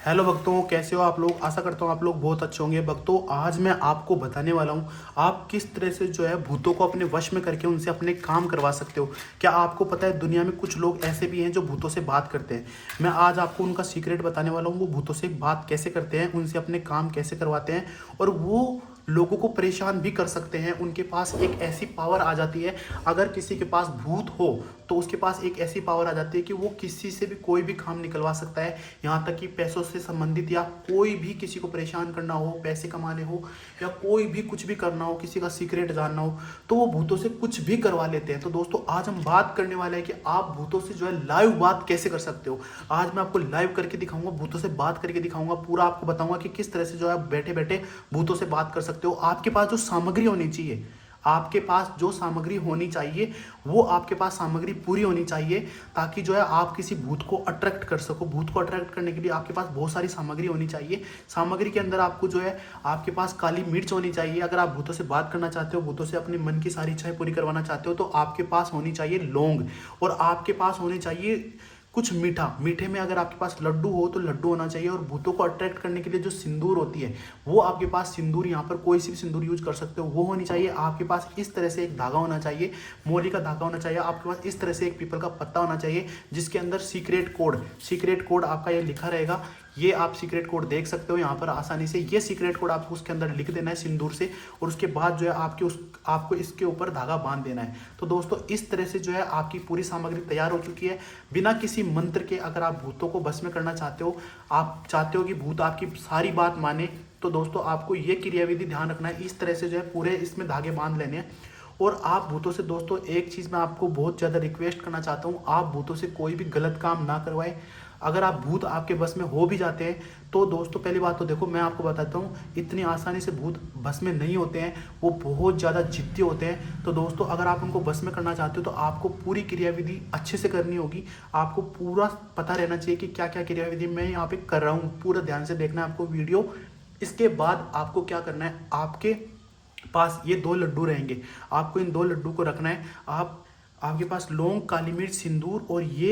Hello भक्तों, कैसे हो आप लोग। आशा करता हूँ आप लोग बहुत अच्छे होंगे। भक्तों, आज मैं आपको बताने वाला हूँ आप किस तरह से जो है भूतों को अपने वश में करके उनसे अपने काम करवा सकते हो। क्या आपको पता है दुनिया में कुछ लोग ऐसे भी हैं जो भूतों से बात करते हैं। मैं आज आपको उनका सीक्रेट बताने वाला हूँ, वो भूतों से बात कैसे करते हैं, उनसे अपने काम कैसे करवाते हैं और वो लोगों को परेशान भी कर सकते हैं। उनके पास एक ऐसी पावर आ जाती है, अगर किसी के पास भूत हो तो उसके पास एक ऐसी पावर आ जाती है कि वो किसी से भी कोई भी काम निकलवा सकता है। यहाँ तक कि पैसों से संबंधित या कोई भी किसी को परेशान करना हो, पैसे कमाने हो या कोई भी कुछ भी करना हो, किसी का सीक्रेट जानना हो, तो वो भूतों से कुछ भी करवा लेते हैं। तो दोस्तों, आज हम बात करने वाले हैं कि आप भूतों से जो है लाइव बात कैसे कर सकते हो। आज मैं आपको लाइव करके दिखाऊंगा, भूतों से बात करके दिखाऊंगा, पूरा आपको बताऊंगा कि किस तरह से जो है आप बैठे बैठे भूतों से बात कर सकते हो। आपके पास जो सामग्री होनी चाहिए, आपके पास जो सामग्री होनी चाहिए वो आपके पास सामग्री पूरी होनी चाहिए, ताकि जो है आप किसी भूत को अट्रैक्ट कर सको। भूत को अट्रैक्ट करने के लिए आपके पास बहुत सारी सामग्री होनी चाहिए। सामग्री के अंदर आपको जो है आपके पास काली मिर्च होनी चाहिए। अगर आप भूतों से बात करना चाहते हो, भूतों से अपने मन की सारी इच्छाएं पूरी करवाना चाहते हो, तो आपके पास होनी चाहिए लौंग और आपके पास होनी चाहिए कुछ मीठा। मीठे में अगर आपके पास लड्डू हो तो लड्डू होना चाहिए, और भूतों को अट्रैक्ट करने के लिए जो सिंदूर होती है वो आपके पास सिंदूर, यहाँ पर कोई सी भी सिंदूर यूज कर सकते हो, वो होनी चाहिए। आपके पास इस तरह से एक धागा होना चाहिए, मोली का धागा होना चाहिए। आपके पास इस तरह से एक पीपल का पत्ता होना चाहिए जिसके अंदर सीक्रेट कोड आपका ये लिखा रहेगा। ये आप सीक्रेट कोड देख सकते हो यहाँ पर आसानी से। ये सीक्रेट कोड आपको उसके अंदर लिख देना है सिंदूर से, और उसके बाद जो है आपको इसके ऊपर धागा बांध देना है। तो दोस्तों, इस तरह से जो है आपकी पूरी सामग्री तैयार हो चुकी है। बिना किसी मंत्र के अगर आप भूतों को बस में करना चाहते हो, आप चाहते हो कि भूत आपकी सारी बात माने, तो दोस्तों आपको ये क्रियाविधि ध्यान रखना है। इस तरह से जो है पूरे इसमें धागे बांध लेने हैं। और आप भूतों से दोस्तों एक चीज़ मैं आपको बहुत ज़्यादा रिक्वेस्ट करना चाहता हूँ, आप भूतों से कोई भी गलत काम ना करवाएं। अगर आप भूत आपके बस में हो भी जाते हैं तो दोस्तों, पहली बात तो देखो, मैं आपको बताता हूँ, इतनी आसानी से भूत बस में नहीं होते हैं, वो बहुत ज़्यादा जिद्दी होते हैं। तो दोस्तों, अगर आप उनको बस में करना चाहते हो तो आपको पूरी क्रियाविधि अच्छे से करनी होगी। आपको पूरा पता रहना चाहिए कि क्या क्या क्रियाविधि मैं यहाँ पे कर रहा हूँ। पूरा ध्यान से देखना है आपको वीडियो। इसके बाद आपको क्या करना है, आपके पास ये दो लड्डू रहेंगे, आपको इन दो लड्डू को रखना है। आपके पास लौंग, काली मिर्च, सिंदूर और ये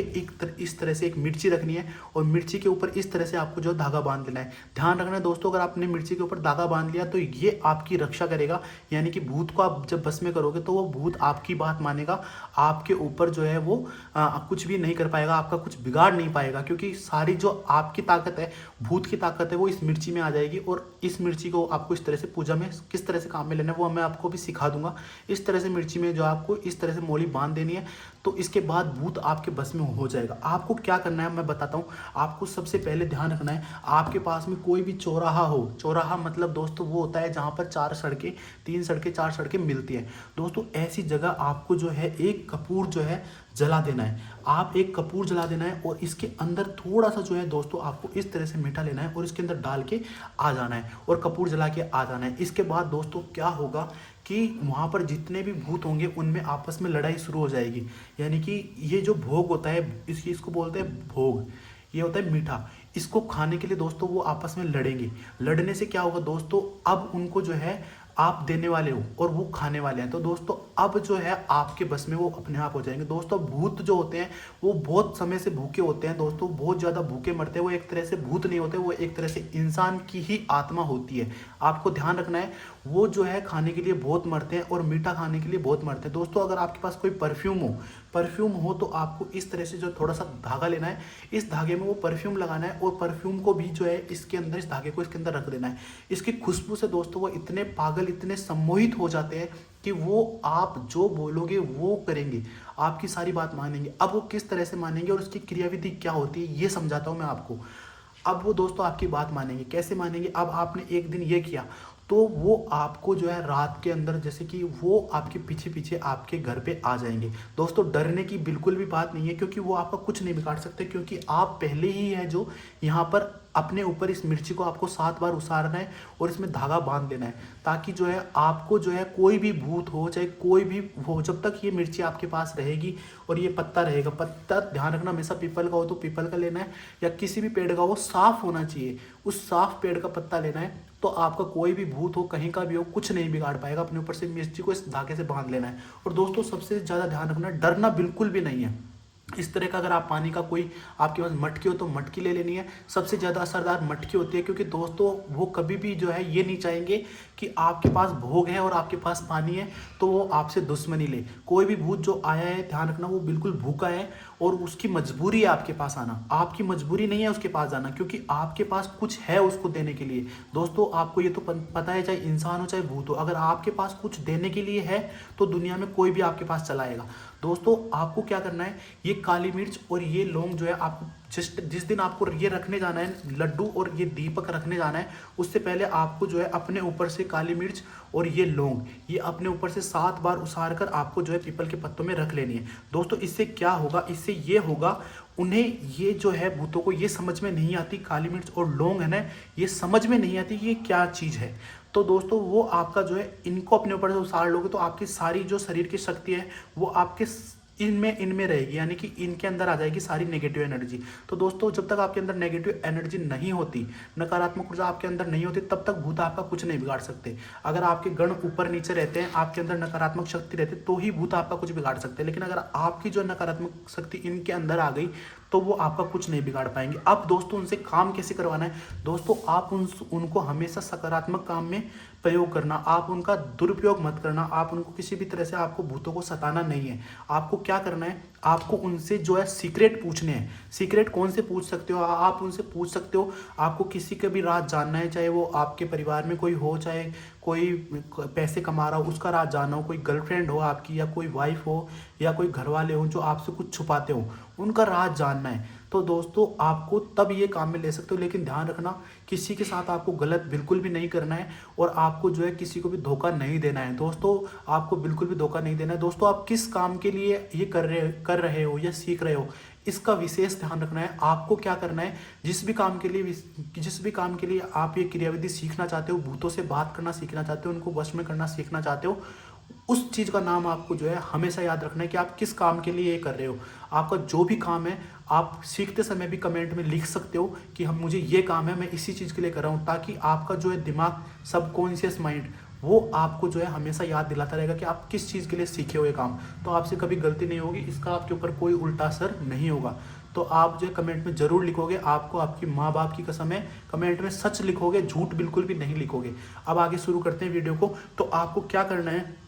इस तरह से एक मिर्ची रखनी है, और मिर्ची के ऊपर इस तरह से आपको जो धागा बांध देना है। ध्यान रखना है दोस्तों, अगर आपने मिर्ची के ऊपर धागा बांध लिया तो ये आपकी रक्षा करेगा। यानी कि भूत को आप जब बस में करोगे तो वो भूत आपकी बात मानेगा, आपके ऊपर जो है वो कुछ भी नहीं कर पाएगा, आपका कुछ बिगाड़ नहीं पाएगा, क्योंकि सारी जो आपकी ताकत है, भूत की ताकत है, वो इस मिर्ची में आ जाएगी। और इस मिर्ची को आपको इस तरह से पूजा में किस तरह से काम में लेना है वो मैं आपको भी सिखा दूंगा। इस तरह से मिर्ची में जो आपको इस तरह से मोली बांध देनी है, तो इसके बाद भूत आपके बस में हो जाएगा। आपको क्या करना है मैं बताता हूँ। आपको सबसे पहले ध्यान रखना है, आपके पास में कोई भी चौराहा हो। चौराहा मतलब दोस्तों वो होता है जहाँ पर तीन सड़कें चार सड़कें मिलती है। दोस्तों, ऐसी जगह आपको जो है एक कपूर जो है जला देना है। आप एक कपूर जला देना है और इसके अंदर थोड़ा सा जो है दोस्तों आपको इस तरह से मीठा लेना है और इसके अंदर डाल के आ जाना है और कपूर जला के आ जाना है। इसके बाद दोस्तों क्या होगा कि वहाँ पर जितने भी भूत होंगे उनमें आपस में लड़ाई शुरू हो जाएगी। यानी कि ये जो भोग होता है, इसको बोलते हैं भोग, ये होता है मीठा। इसको खाने के लिए दोस्तों वो आपस में लड़ेंगे। लड़ने से क्या होगा दोस्तों, अब उनको जो है आप देने वाले हो और वो खाने वाले हैं, तो दोस्तों अब जो है आपके बस में वो अपने आप हो जाएंगे। दोस्तों, भूत जो होते हैं वो बहुत समय से भूखे होते हैं दोस्तों, बहुत ज़्यादा भूखे मरते हैं। वो एक तरह से भूत नहीं होते, वो एक तरह से इंसान की ही आत्मा होती है। आपको ध्यान रखना है, वो जो है खाने के लिए बहुत मरते हैं और मीठा खाने के लिए बहुत मरते हैं। दोस्तों, अगर आपके पास कोई परफ्यूम हो तो आपको इस तरह से जो थोड़ा सा धागा लेना है, इस धागे में वो परफ्यूम लगाना है और परफ्यूम को भी जो है इसके अंदर, इस धागे को इसके अंदर रख देना है। इसकी खुशबू से दोस्तों वो इतने पागल, इतने सम्मोहित हो जाते हैं कि वो आप जो बोलोगे वो करेंगे, आपकी सारी बात मानेंगे। अब वो किस तरह से मानेंगे और उसकी क्रियाविधि क्या होती है ये समझाता हूँ मैं आपको। अब वो दोस्तों आपकी बात मानेंगे, कैसे मानेंगे। अब आपने एक दिन ये किया तो वो आपको जो है रात के अंदर, जैसे कि वो आपके पीछे पीछे आपके घर पे आ जाएंगे। दोस्तों, डरने की बिल्कुल भी बात नहीं है, क्योंकि वो आपका कुछ नहीं बिगाड़ सकते, क्योंकि आप पहले ही है जो यहाँ पर अपने ऊपर इस मिर्ची को आपको 7 बार उसारना है और इसमें धागा बांध देना है, ताकि जो है आपको जो है कोई भी भूत हो चाहे कोई भी हो, जब तक ये मिर्ची आपके पास रहेगी और ये पत्ता रहेगा, पत्ता ध्यान रखना हमेशा पीपल का हो तो पीपल का लेना है, या किसी भी पेड़ का हो, साफ होना चाहिए। उस साफ पेड़ का पत्ता लेना है, तो आपका कोई भी भूत हो, कहीं का भी हो, कुछ नहीं बिगाड़ पाएगा। अपने ऊपर से मिर्ची को इस धागे से बांध लेना है। और दोस्तों, सबसे ज़्यादा ध्यान रखना, डरना बिल्कुल भी नहीं है। इस तरह का अगर आप पानी का कोई आपके पास मटकी हो तो मटकी ले लेनी है। सबसे ज़्यादा असरदार मटकी होती है, क्योंकि दोस्तों वो कभी भी जो है ये नहीं चाहेंगे कि आपके पास भोग है और आपके पास पानी है तो वो आपसे दुश्मनी ले। कोई भी भूत जो आया है, ध्यान रखना, वो बिल्कुल भूखा है और उसकी मजबूरी है आपके पास आना। आपकी मजबूरी नहीं है उसके पास जाना, क्योंकि आपके पास कुछ है उसको देने के लिए। दोस्तों आपको ये तो पता है, चाहे इंसान हो चाहे भूत हो, अगर आपके पास कुछ देने के लिए है तो दुनिया में कोई भी आपके पास चला आएगा। दोस्तों आपको क्या करना है, ये काली मिर्च और ये लौंग जो है, आपको जिस दिन आपको ये रखने जाना है लड्डू और ये दीपक रखने जाना है, उससे पहले आपको जो है अपने ऊपर से काली मिर्च और ये लौंग ये अपने ऊपर से 7 बार उसार कर आपको जो है पीपल के पत्तों में रख लेनी है। दोस्तों इससे क्या होगा, इससे ये होगा, उन्हें ये जो है भूतों को ये समझ में नहीं आती, काली मिर्च और लौंग है ना, ये समझ में नहीं आती ये क्या चीज़ है। तो दोस्तों वो आपका जो है इनको अपने ऊपर से उसार लोगे तो आपकी सारी जो शरीर की शक्ति है वो आपके इनमें रहेगी, यानी कि इनके अंदर आ जाएगी सारी नेगेटिव एनर्जी। तो दोस्तों जब तक आपके अंदर नेगेटिव एनर्जी नहीं होती, नकारात्मक ऊर्जा आपके अंदर नहीं होती, तब तक भूत आपका कुछ नहीं बिगाड़ सकते। अगर आपके गण ऊपर नीचे रहते हैं, आपके अंदर नकारात्मक शक्ति रहती है, तो ही भूत आपका कुछ बिगाड़ सकते हैं। लेकिन अगर आपकी जो नकारात्मक शक्ति इनके अंदर आ गई तो वो आपका कुछ नहीं बिगाड़ पाएंगे। अब दोस्तों उनसे काम कैसे करवाना है, दोस्तों आप उनको हमेशा सकारात्मक काम में प्रयोग करना, आप उनका दुरुपयोग मत करना। आप उनको किसी भी तरह से, आपको भूतों को सताना नहीं है। आपको क्या करना है, आपको उनसे जो है सीक्रेट पूछने हैं। सीक्रेट कौन से पूछ सकते हो, आप उनसे पूछ सकते हो, आपको किसी का भी राज जानना है, चाहे वो आपके परिवार में कोई हो, चाहे कोई पैसे कमा रहा हो उसका राज जानना हो, कोई गर्लफ्रेंड हो आपकी, या कोई वाइफ हो, या कोई घर वाले हो जो आपसे कुछ छुपाते हो, उनका राज जानना है, तो दोस्तों आपको तब ये काम में ले सकते हो। लेकिन ध्यान रखना, किसी के साथ आपको गलत बिल्कुल भी नहीं करना है और आपको जो है किसी को भी धोखा नहीं देना है। दोस्तों आपको बिल्कुल भी धोखा नहीं देना है। दोस्तों आप किस काम के लिए ये कर रहे हो या सीख रहे हो, इसका विशेष ध्यान रखना है। आपको क्या करना है, जिस भी काम के लिए आप ये क्रियाविधि सीखना चाहते हो, भूतों से बात करना सीखना चाहते हो, उनको वश में करना सीखना चाहते हो, उस चीज़ का नाम आपको जो है हमेशा याद रखना है कि आप किस काम के लिए ये कर रहे हो। आपका जो भी काम है, आप सीखते समय भी कमेंट में लिख सकते हो कि हम मुझे ये काम है, मैं इसी चीज़ के लिए कर रहा हूँ, ताकि आपका जो है दिमाग, सबकॉन्शियस माइंड, वो आपको जो है हमेशा याद दिलाता रहेगा कि आप किस चीज़ के लिए सीखे हुए काम। तो आपसे कभी गलती नहीं होगी, इसका आपके ऊपर कोई उल्टा असर नहीं होगा। तो आप जो है कमेंट में ज़रूर लिखोगे, आपको आपकी माँ बाप की कसम है, कमेंट में सच लिखोगे, झूठ बिल्कुल भी नहीं लिखोगे। अब आगे शुरू करते हैं वीडियो को। तो आपको क्या करना है,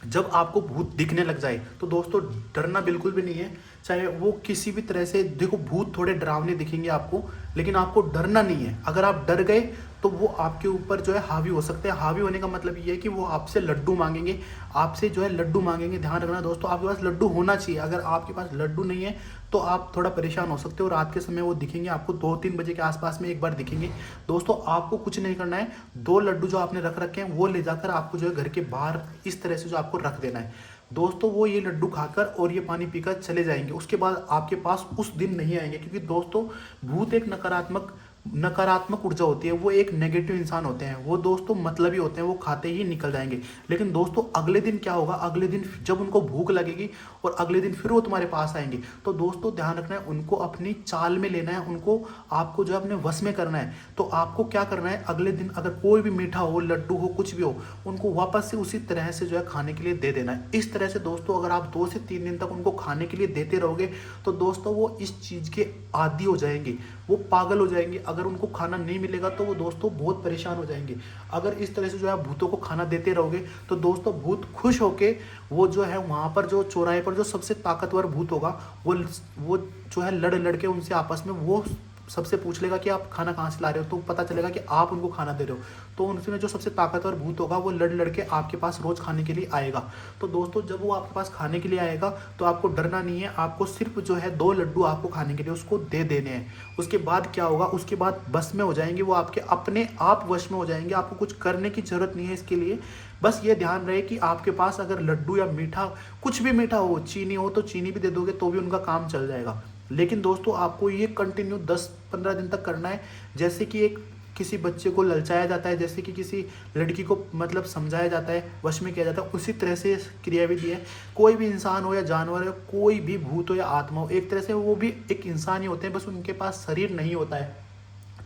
जब आपको भूत दिखने लग जाए तो दोस्तों डरना बिल्कुल भी नहीं है, चाहे वो किसी भी तरह से। देखो भूत थोड़े डरावने दिखेंगे आपको, लेकिन आपको डरना नहीं है। अगर आप डर गए तो वो आपके ऊपर जो है हावी हो सकते हैं। हावी होने का मतलब ये है कि वो आपसे लड्डू मांगेंगे, आपसे जो है लड्डू मांगेंगे। ध्यान रखना दोस्तों, आपके पास लड्डू होना चाहिए। अगर आपके पास लड्डू नहीं है तो आप थोड़ा परेशान हो सकते हो। रात के समय वो दिखेंगे आपको, 2-3 बजे के आसपास में एक बार दिखेंगे। दोस्तों आपको कुछ नहीं करना है, 2 लड्डू जो आपने रख रखे हैं वो ले जाकर आपको जो है घर के बाहर इस तरह से जो आपको रख देना है। दोस्तों वो ये लड्डू खाकर और ये पानी पीकर चले जाएंगे, उसके बाद आपके पास उस दिन नहीं आएंगे। क्योंकि दोस्तों भूत एक नकारात्मक ऊर्जा होती है, वो एक नेगेटिव इंसान होते हैं, वो दोस्तों मतलबी होते हैं, वो खाते ही निकल जाएंगे। लेकिन दोस्तों अगले दिन क्या होगा, अगले दिन जब उनको भूख लगेगी और अगले दिन फिर वो तुम्हारे पास आएंगे, तो दोस्तों ध्यान रखना है, उनको अपनी चाल में लेना है, उनको आपको जो है अपने वश में करना है। तो आपको क्या करना है, अगले दिन अगर कोई भी मीठा हो, लड्डू हो, कुछ भी हो, उनको वापस से उसी तरह से जो है खाने के लिए दे देना है। इस तरह से दोस्तों अगर आप 2 से 3 दिन तक उनको खाने के लिए देते रहोगे तो दोस्तों वो इस चीज़ के आदी हो जाएंगे, वो पागल हो जाएंगे। अगर उनको खाना नहीं मिलेगा तो वो दोस्तों बहुत परेशान हो जाएंगे। अगर इस तरह से जो है भूतों को खाना देते रहोगे तो दोस्तों भूत खुश होके वो जो है वहाँ पर जो चौराहे पर जो सबसे ताकतवर भूत होगा वो जो है लड़ के उनसे आपस में वो सबसे पूछ लेगा कि आप खाना कहाँ से ला रहे हो। तो पता चलेगा कि आप उनको खाना दे रहे हो, तो उनसे में जो सबसे ताकतवर भूत होगा वो लड़ के आपके पास रोज़ खाने के लिए आएगा। तो दोस्तों जब वो आपके पास खाने के लिए आएगा तो आपको डरना नहीं है, आपको सिर्फ जो है 2 लड्डू आपको खाने के लिए उसको दे देने हैं। उसके बाद क्या होगा, उसके बाद बस में हो जाएंगे, वो आपके अपने आप वश में हो जाएंगे। आपको कुछ करने की जरूरत नहीं है इसके लिए। बस ये ध्यान रहे कि आपके पास अगर लड्डू या मीठा, कुछ भी मीठा हो, चीनी हो तो चीनी भी दे दोगे तो भी उनका काम चल जाएगा। लेकिन दोस्तों आपको ये कंटिन्यू 10-15 दिन तक करना है। जैसे कि एक किसी बच्चे को ललचाया जाता है, जैसे कि किसी लड़की को मतलब समझाया जाता है, वश में किया जाता है, उसी तरह से क्रियाविधि है। कोई भी इंसान हो या जानवर हो, कोई भी भूत हो या आत्मा हो, एक तरह से वो भी एक इंसान ही होते हैं, बस उनके पास शरीर नहीं होता है।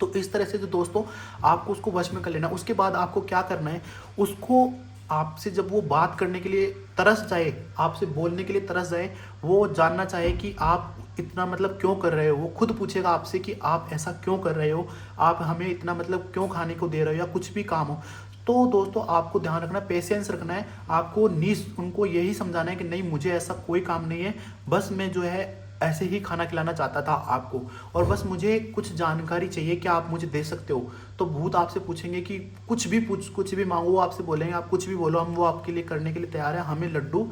तो इस तरह से जो दोस्तों आपको उसको वश में कर लेना। उसके बाद आपको क्या करना है, उसको आपसे जब वो बात करने के लिए तरस जाए, आपसे बोलने के लिए तरस जाए, वो जानना चाहे कि आप इतना मतलब क्यों कर रहे हो, वो खुद पूछेगा आपसे कि आप ऐसा क्यों कर रहे हो, आप हमें इतना मतलब क्यों खाने को दे रहे हो, या कुछ भी काम हो। तो दोस्तों आपको ध्यान रखना है, पेशेंस रखना है, आपको नीस उनको यही समझाना है कि नहीं, मुझे ऐसा कोई काम नहीं है, बस मैं जो है ऐसे ही खाना खिलाना चाहता था आपको, और बस मुझे कुछ जानकारी चाहिए, क्या आप मुझे दे सकते हो। तो भूत आपसे पूछेंगे कि कुछ भी मांगो, वो आपसे बोलेंगे आप कुछ भी बोलो, हम वो आपके लिए करने के लिए तैयार है, हमें लड्डू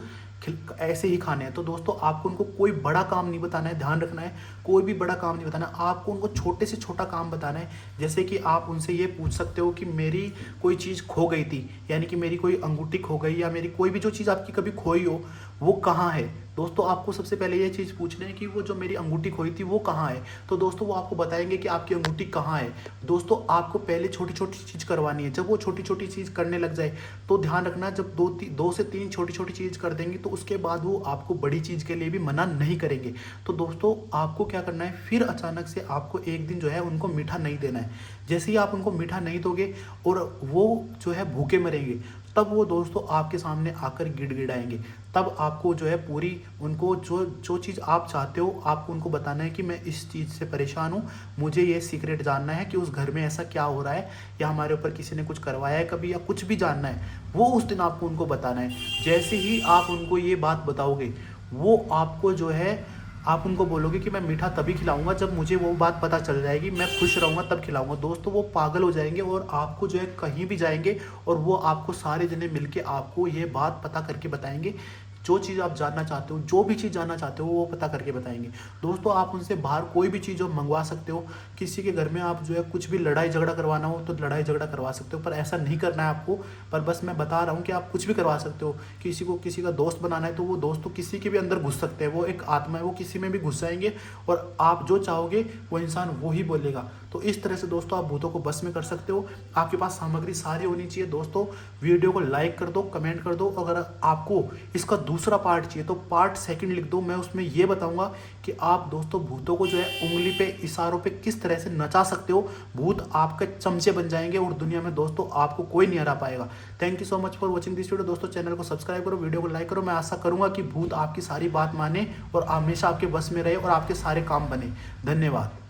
ऐसे ही खाने हैं। तो दोस्तों आपको उनको कोई बड़ा काम नहीं बताना है, ध्यान रखना है, कोई भी बड़ा काम नहीं बताना, आपको उनको छोटे से छोटा काम बताना है। जैसे कि आप उनसे ये पूछ सकते हो कि मेरी कोई चीज़ खो गई थी, यानी कि मेरी कोई अंगूठी खो गई, या मेरी कोई भी जो चीज़ आपकी कभी खोई हो वो कहाँ है। दोस्तों आपको सबसे पहले ये चीज़ पूछना है कि वो जो मेरी अंगूठी खोई थी वो कहाँ है। तो दोस्तों वो आपको बताएंगे कि आपकी अंगूठी कहाँ है। दोस्तों आपको पहले छोटी छोटी चीज़ करवानी है, जब वो छोटी छोटी चीज़ करने लग जाए तो ध्यान रखना, जब दो से तीन छोटी छोटी चीज़ कर देंगे तो उसके बाद वो आपको बड़ी चीज़ के लिए भी मना नहीं करेंगे। तो दोस्तों आपको क्या करना है, फिर अचानक से आपको एक दिन जो है उनको मीठा नहीं देना है। जैसे ही आप उनको मीठा नहीं दोगे और वो जो है भूखे मरेंगे, तब वो दोस्तों आपके सामने आकर गिड़गिड़ाएंगे। तब आपको जो है पूरी उनको जो जो चीज़ आप चाहते हो आपको उनको बताना है कि मैं इस चीज़ से परेशान हूँ, मुझे ये सीक्रेट जानना है कि उस घर में ऐसा क्या हो रहा है, या हमारे ऊपर किसी ने कुछ करवाया है कभी, या कुछ भी जानना है, वो उस दिन आपको उनको बताना है। जैसे ही आप उनको ये बात बताओगे, वो आपको जो है, आप उनको बोलोगे कि मैं मीठा तभी खिलाऊंगा जब मुझे वो बात पता चल जाएगी, मैं खुश रहूँगा तब खिलाऊंगा। दोस्तों वो पागल हो जाएंगे और आपको जो है कहीं भी जाएंगे और वो आपको सारे जने मिलके आपको ये बात पता करके बताएंगे, जो चीज़ आप जानना चाहते हो, जो भी चीज़ जानना चाहते हो वो पता करके बताएंगे। दोस्तों आप उनसे बाहर कोई भी चीज़ मंगवा सकते हो, किसी के घर में आप जो है कुछ भी लड़ाई झगड़ा करवाना हो तो लड़ाई झगड़ा करवा सकते हो, पर ऐसा नहीं करना है आपको। पर बस मैं बता रहा हूँ कि आप कुछ भी करवा सकते हो। किसी को किसी का दोस्त बनाना है तो वो दोस्त तो किसी के भी अंदर घुस सकते हैं, वो एक आत्मा है, वो किसी में भी घुस जाएंगे और आप जो चाहोगे वो इंसान वो ही बोलेगा। तो इस तरह से दोस्तों आप भूतों को बस में कर सकते हो। आपके पास सामग्री सारी होनी चाहिए। दोस्तों वीडियो को लाइक कर दो, कमेंट कर दो। अगर आपको इसका दूसरा पार्ट चाहिए तो पार्ट सेकंड लिख दो, मैं उसमें ये बताऊंगा कि आप दोस्तों भूतों को जो है उंगली पे इशारों पे किस तरह से नचा सकते हो। भूत आपके चमचे बन जाएंगे और दुनिया में दोस्तों आपको कोई नहीं हरा पाएगा। Thank you so much for watching this video. दोस्तों चैनल को सब्सक्राइब करो, वीडियो को लाइक करो। मैं आशा करूंगा कि भूत आपकी सारी बात माने और हमेशा आपके बस में रहे और आपके सारे काम बने। धन्यवाद।